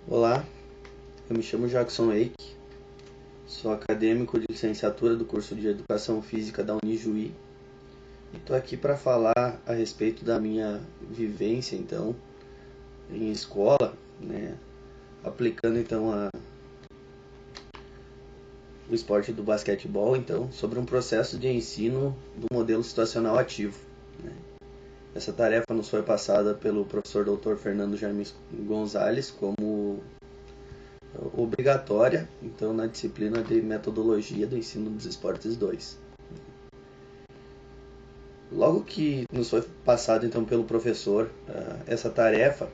Olá, eu me chamo Jackson Eike, sou acadêmico de licenciatura do curso de Educação Física da Unijuí e estou aqui para falar a respeito da minha vivência então em escola, né, aplicando então o esporte do basquetebol, então sobre um processo de ensino do modelo situacional ativo, né. Essa tarefa nos foi passada pelo professor Dr. Fernando Jaime Gonzalez como obrigatória, então, na disciplina de metodologia do ensino dos esportes 2. Logo que nos foi passado então pelo professor essa tarefa,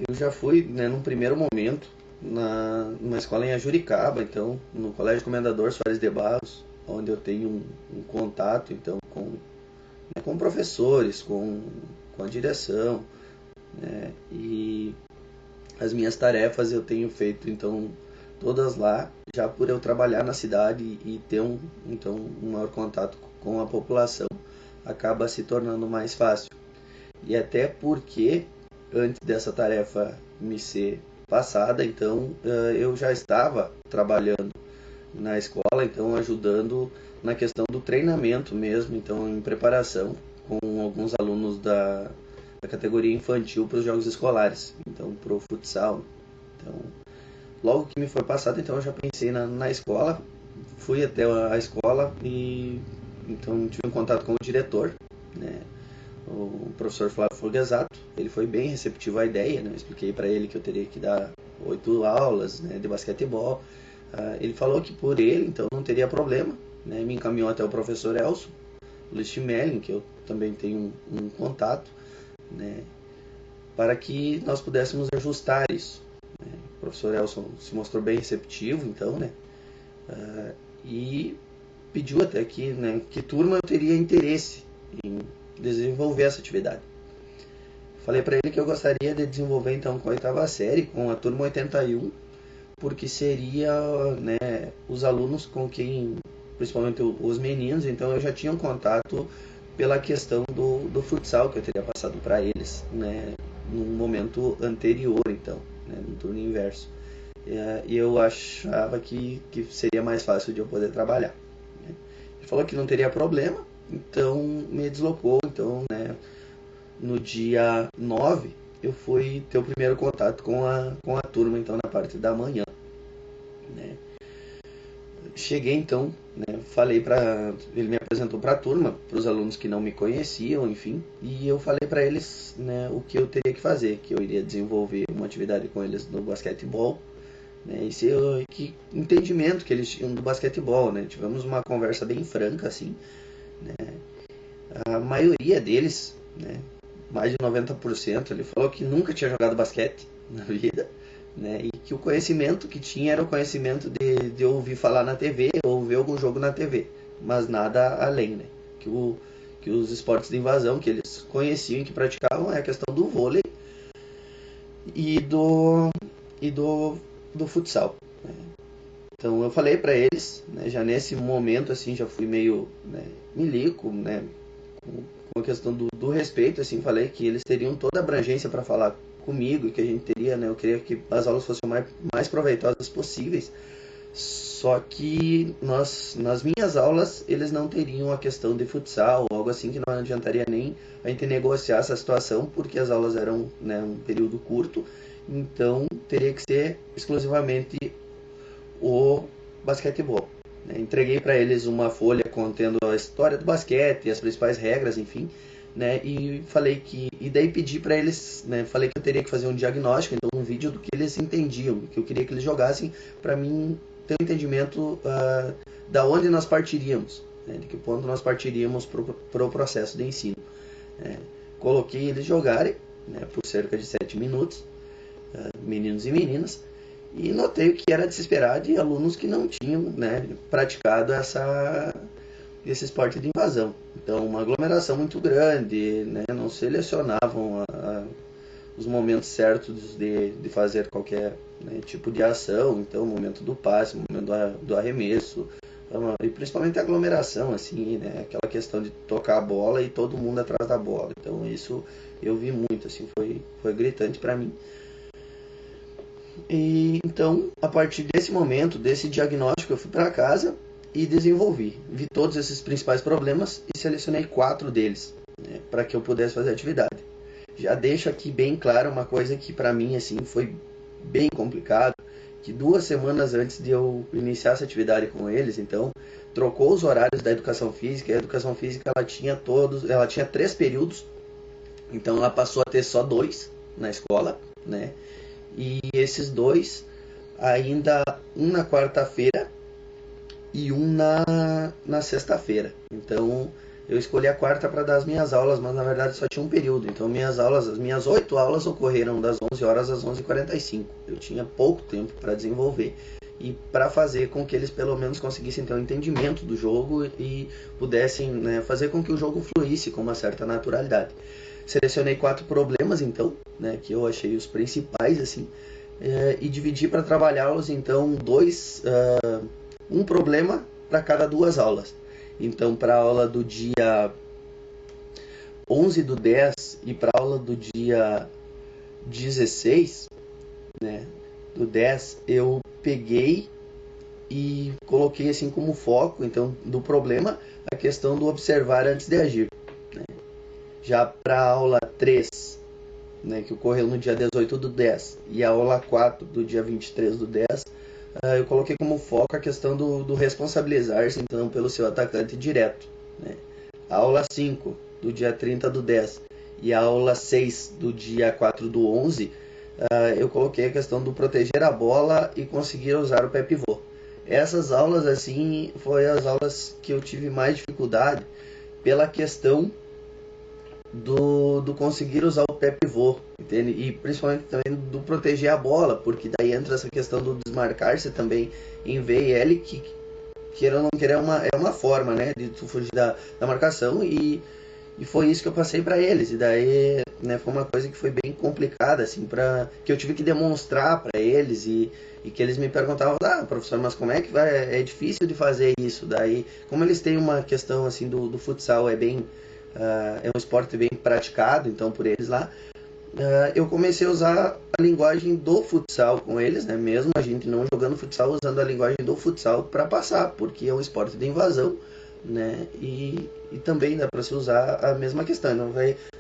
eu já fui, né, num primeiro momento numa escola em Ajuricaba, então no Colégio Comendador Soares de Barros, onde eu tenho um contato então com professores, com a direção, né, e as minhas tarefas eu tenho feito então todas lá, já por eu trabalhar na cidade e ter então um maior contato com a população, acaba se tornando mais fácil. E até porque antes dessa tarefa me ser passada, então eu já estava trabalhando na escola, então ajudando na questão do treinamento mesmo, então em preparação com alguns alunos da categoria infantil para os jogos escolares, então para o futsal. Então, logo que me foi passado, então eu já pensei na escola, fui até a escola e então tive um contato com o diretor, né, o professor Flávio Fogasato. Ele foi bem receptivo à ideia, né, eu expliquei para ele que eu teria que dar 8 aulas, né, de basquetebol. Ele falou que por ele, então não teria problema, né, me encaminhou até o professor Elson Lichmelin, que eu também tenho um contato, né, para que nós pudéssemos ajustar isso. Né. O professor Elson se mostrou bem receptivo, então, né, e pediu até que turma eu teria interesse em desenvolver essa atividade. Falei para ele que eu gostaria de desenvolver então com a oitava série, com a turma 81, porque seria, né, os alunos com quem, principalmente os meninos, então eu já tinha um contato pela questão do futsal que eu teria passado para eles, né, num momento anterior, então, né, no turno inverso. E eu achava que seria mais fácil de eu poder trabalhar. Né. Ele falou que não teria problema, então me deslocou, então, né, no dia 9 eu fui ter o primeiro contato com a turma, então, na parte da manhã. Né. Cheguei então, né, falei para ele, me apresentou para a turma, para os alunos que não me conheciam, enfim, e eu falei para eles, né, o que eu teria que fazer, que eu iria desenvolver uma atividade com eles no basquetebol, né, e que entendimento que eles tinham do basquetebol, né, tivemos uma conversa bem franca assim, né, a maioria deles, né, mais de 90%, ele falou que nunca tinha jogado basquete na vida, né, e que o conhecimento que tinha era o conhecimento de ouvir falar na TV ou ver algum jogo na TV, mas nada além, né, que os esportes de invasão que eles conheciam e que praticavam é a questão do vôlei e do futsal, né. Então eu falei para eles, né, já nesse momento assim, já fui meio, né, milico, né, com a questão do respeito, assim, falei que eles teriam toda a abrangência para falar comigo e que a gente teria, né, eu queria que as aulas fossem mais proveitosas possíveis, só que nas minhas aulas, eles não teriam a questão de futsal ou algo assim, que não adiantaria nem a gente negociar essa situação, porque as aulas eram, né, um período curto, então teria que ser exclusivamente o basquetebol. Entreguei para eles uma folha contendo a história do basquete, as principais regras, enfim, né, e falei e daí pedi para eles, né, falei que eu teria que fazer um diagnóstico, então um vídeo do que eles entendiam, que eu queria que eles jogassem para mim ter um entendimento da onde nós partiríamos, né, de que ponto nós partiríamos para o processo de ensino. Coloquei eles jogarem, né, por cerca de 7 minutos, meninos e meninas, e notei o que era de se esperar de alunos que não tinham, né, praticado esse esporte de invasão. Então, uma aglomeração muito grande, né, não selecionavam os momentos certos de fazer qualquer, né, tipo de ação. Então, o momento do passe, o momento do arremesso, e principalmente a aglomeração, assim, né, aquela questão de tocar a bola e todo mundo atrás da bola. Então, isso eu vi muito, assim, foi gritante para mim. E então, a partir desse momento, desse diagnóstico, eu fui para casa e desenvolvi. Vi todos esses principais problemas e selecionei 4 deles, né, para que eu pudesse fazer a atividade. Já deixo aqui bem claro uma coisa que para mim assim foi bem complicado, que 2 semanas antes de eu iniciar essa atividade com eles, então trocou os horários da educação física. A educação física ela tinha 3 períodos, então ela passou a ter só 2 na escola, né? E esses 2, ainda um na quarta-feira e um na sexta-feira. Então eu escolhi a quarta para dar as minhas aulas, mas na verdade só tinha um período. Então as minhas 8 aulas ocorreram das 11 horas às 11h45. Eu tinha pouco tempo para desenvolver e para fazer com que eles pelo menos conseguissem ter um entendimento do jogo e pudessem, né, fazer com que o jogo fluísse com uma certa naturalidade. Selecionei 4 problemas, então, né, que eu achei os principais, assim, e dividi para trabalhá-los, então, um problema para cada 2 aulas. Então, para a aula do dia 11/10 e para a aula do dia 16, né, do 10, eu peguei e coloquei assim como foco, então, do problema, a questão do observar antes de agir. Né? Já para a aula 3, né, que ocorreu no dia 18/10, e a aula 4 do dia 23/10, eu coloquei como foco a questão do responsabilizar-se então pelo seu atacante direto. Né? A aula 5 do dia 30/10 e a aula 6 do dia 4/11, eu coloquei a questão do proteger a bola e conseguir usar o pé pivô. Essas aulas assim foram as aulas que eu tive mais dificuldade pela questão do conseguir usar o pé pivô, entende? E principalmente também do proteger a bola, porque daí entra essa questão do desmarcar-se também em V e L, que queira ou não queira é uma forma, né, de tu fugir da marcação, e foi isso que eu passei para eles. E daí, né, foi uma coisa que foi bem complicada, assim, que eu tive que demonstrar para eles, e que eles me perguntavam: professor, mas como é que vai? É difícil de fazer isso. Daí, como eles têm uma questão assim do futsal, é um esporte bem praticado, então, por eles lá, eu comecei a usar a linguagem do futsal com eles, né? Mesmo a gente não jogando futsal, usando a linguagem do futsal para passar, porque é um esporte de invasão, né? E também dá para se usar a mesma questão.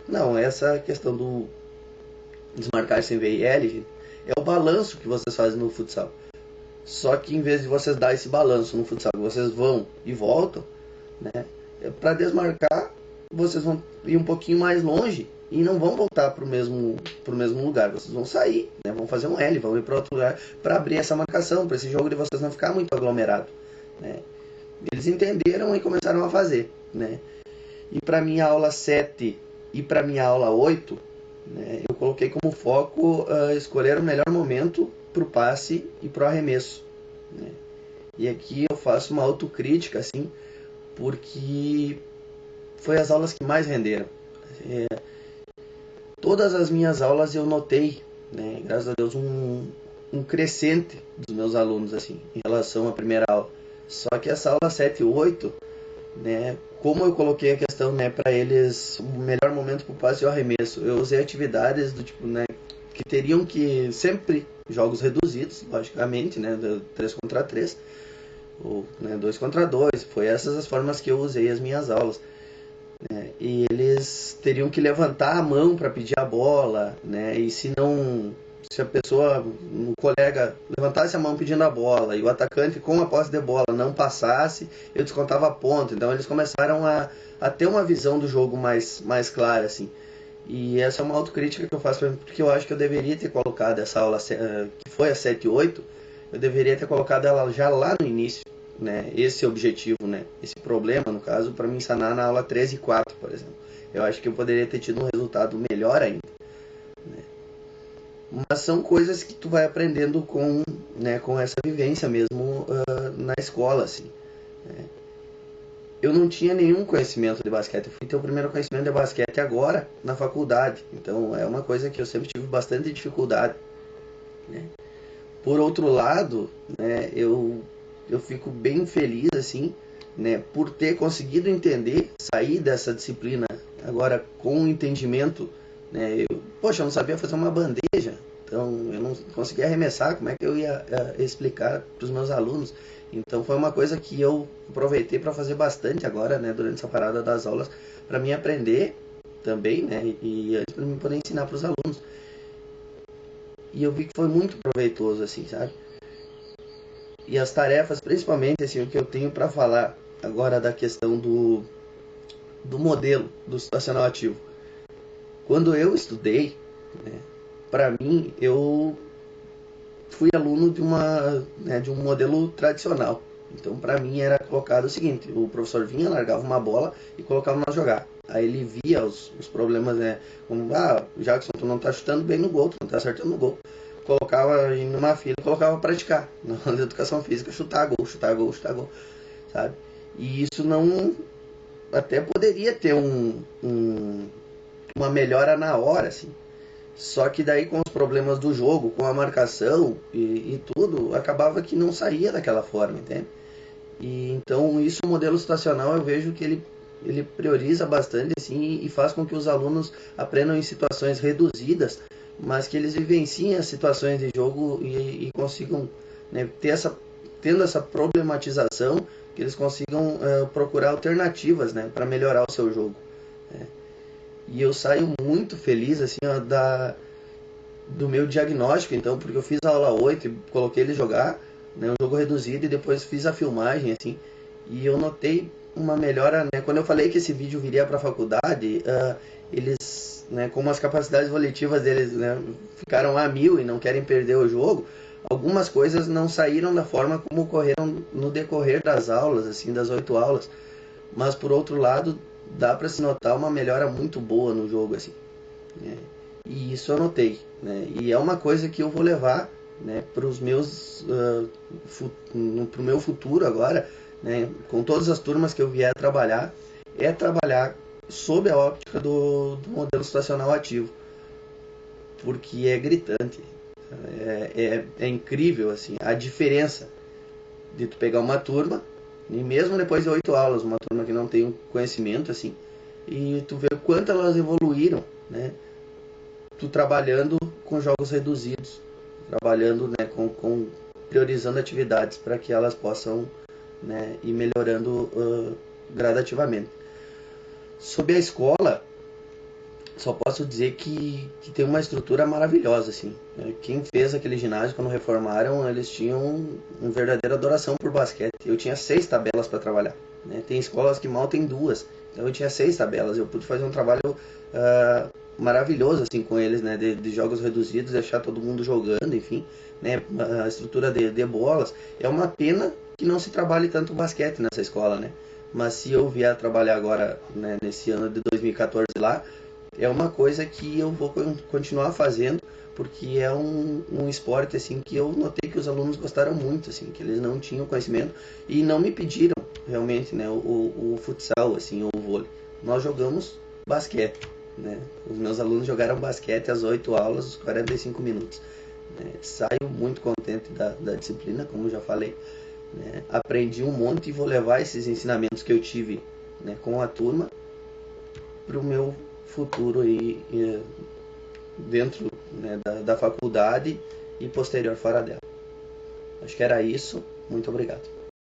Não, essa questão do desmarcar sem VL é o balanço que vocês fazem no futsal. Só que em vez de vocês dar esse balanço no futsal, vocês vão e voltam, né? Para desmarcar, vocês vão ir um pouquinho mais longe e não vão voltar para o mesmo lugar. Vocês vão sair, né? Vão fazer um L, vão ir para outro lugar para abrir essa marcação, para esse jogo de vocês não ficar muito aglomerado, né? Eles entenderam e começaram a fazer, né? E para minha aula 7 e para minha aula 8, né, eu coloquei como foco escolher o melhor momento para o passe e para o arremesso, né? E aqui eu faço uma autocrítica, assim, porque foi as aulas que mais renderam. Todas as minhas aulas eu notei, né, graças a Deus, um crescente dos meus alunos, assim, em relação à primeira aula. Só que essa aula 7 e 8, né, como eu coloquei a questão, né, para eles, o melhor momento para o passe e o arremesso, eu usei atividades do tipo, né, que teriam que sempre jogos reduzidos, logicamente, né, 3 contra 3, ou, né, 2 contra 2, foi essas as formas que eu usei as minhas aulas, né, e eles teriam que levantar a mão para pedir a bola, né, e se a pessoa, o colega levantasse a mão pedindo a bola e o atacante com a posse de bola não passasse, eu descontava ponto. Então eles começaram a ter uma visão do jogo mais clara, assim. E essa é uma autocrítica que eu faço, porque eu acho que eu deveria ter colocado essa aula, que foi a 7 e 8, eu deveria ter colocado ela já lá no início, né? Esse objetivo, né? Esse problema, no caso, para me sanar na aula 13 e 4, por exemplo. Eu acho que eu poderia ter tido um resultado melhor ainda, né? Mas são coisas que tu vai aprendendo com essa vivência mesmo na escola, assim, né? Eu não tinha nenhum conhecimento de basquete. Eu fui ter o primeiro conhecimento de basquete agora na faculdade. Então é uma coisa que eu sempre tive bastante dificuldade, né? Por outro lado, né, eu fico bem feliz, assim, né, por ter conseguido entender, sair dessa disciplina agora com o entendimento, né? Poxa, eu não sabia fazer uma bandeja, então eu não conseguia arremessar, como é que eu ia explicar para os meus alunos? Então foi uma coisa que eu aproveitei para fazer bastante agora, né, durante essa parada das aulas, para mim aprender também, né, e para mim poder ensinar para os alunos. E eu vi que foi muito proveitoso, assim, sabe? E as tarefas, principalmente, assim, o que eu tenho para falar agora da questão do modelo do situacional ativo. Quando eu estudei, né, para mim, eu fui aluno de um modelo tradicional. Então, para mim, era colocado o seguinte: o professor vinha, largava uma bola e colocava nós jogar. Aí ele via os problemas, né? Como, Jackson, tu não tá chutando bem no gol, tu não tá acertando no gol. Colocava numa fila e colocava para praticar. Na educação física, chutar gol, chutar gol, chutar gol, sabe? E isso não... Até poderia ter uma melhora na hora, assim. Só que daí com os problemas do jogo, com a marcação e tudo, acabava que não saía daquela forma, entende? E então isso, o modelo situacional, eu vejo que ele prioriza bastante assim, e faz com que os alunos aprendam em situações reduzidas, mas que eles vivenciem as situações de jogo e consigam, né, tendo essa problematização, que eles consigam procurar alternativas, né, para melhorar o seu jogo, né? E eu saio muito feliz assim, ó, do meu diagnóstico, então, porque eu fiz a aula 8 e coloquei ele jogar, né, um jogo reduzido, e depois fiz a filmagem, assim, e eu notei uma melhora, né, quando eu falei que esse vídeo viria para a faculdade, eles, né, como as capacidades volitivas deles, né, ficaram a 1000 e não querem perder o jogo, algumas coisas não saíram da forma como ocorreram no decorrer das aulas, assim, das 8 aulas, mas por outro lado, dá para se notar uma melhora muito boa no jogo, assim, né? E isso eu notei, né? E é uma coisa que eu vou levar, né, para os meus pro meu futuro agora, né, com todas as turmas que eu vier trabalhar, é trabalhar sob a óptica do modelo situacional ativo, porque é gritante, é incrível assim a diferença de tu pegar uma turma, e mesmo depois de 8 aulas, uma turma que não tem um conhecimento assim, e tu vê o quanto elas evoluíram, né? Tu trabalhando com jogos reduzidos, trabalhando, né, com priorizando atividades para que elas possam, né, ir melhorando gradativamente. Sobre a escola, só posso dizer que tem uma estrutura maravilhosa, assim. Quem fez aquele ginásio quando reformaram, eles tinham uma verdadeira adoração por basquete. Eu tinha 6 tabelas para trabalhar, né? Tem escolas que mal tem 2, então eu tinha 6 tabelas. Eu pude fazer um trabalho maravilhoso assim com eles, né? De jogos reduzidos, deixar todo mundo jogando, enfim, né? A estrutura de bolas. É uma pena que não se trabalhe tanto basquete nessa escola, né? Mas se eu vier trabalhar agora, né, nesse ano de 2014 lá, é uma coisa que eu vou continuar fazendo, porque é um esporte assim que eu notei que os alunos gostaram muito, assim, que eles não tinham conhecimento e não me pediram realmente, né, o futsal, assim, ou o vôlei. Nós jogamos basquete, né? Os meus alunos jogaram basquete às 8 aulas, os 45 minutos. Né? Saio muito contente da disciplina, como já falei. Né? Aprendi um monte e vou levar esses ensinamentos que eu tive, né, com a turma para o meu futuro dentro, né, da faculdade e posterior fora dela. Acho que era isso. Muito obrigado.